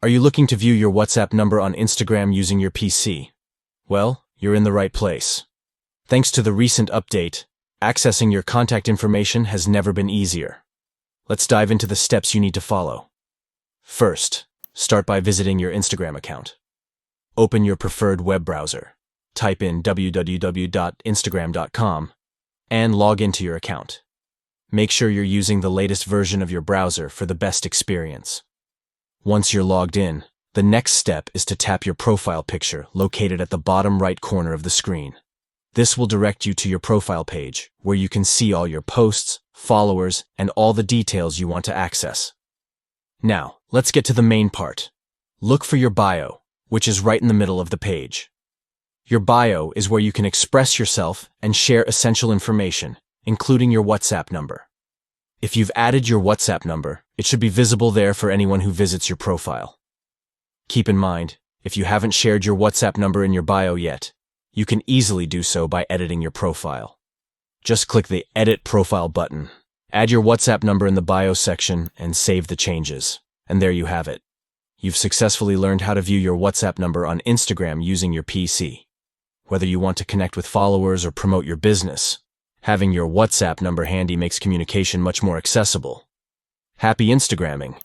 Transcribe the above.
Are you looking to view your WhatsApp number on Instagram using your PC? Well, you're in the right place. Thanks to the recent update, accessing your contact information has never been easier. Let's dive into the steps you need to follow. First, start by visiting your Instagram account. Open your preferred web browser. Type in www.instagram.com and log into your account. Make sure you're using the latest version of your browser for the best experience. Once you're logged in, the next step is to tap your profile picture located at the bottom right corner of the screen. This will direct you to your profile page, where you can see all your posts, followers, and all the details you want to access. Now, let's get to the main part. Look for your bio, which is right in the middle of the page. Your bio is where you can express yourself and share essential information, including your WhatsApp number. If you've added your WhatsApp number, it should be visible there for anyone who visits your profile. Keep in mind, if you haven't shared your WhatsApp number in your bio yet, you can easily do so by editing your profile. Just click the Edit Profile button, add your WhatsApp number in the bio section, and save the changes. And there you have it. You've successfully learned how to view your WhatsApp number on Instagram using your PC. Whether you want to connect with followers or promote your business, having your WhatsApp number handy makes communication much more accessible. Happy Instagramming!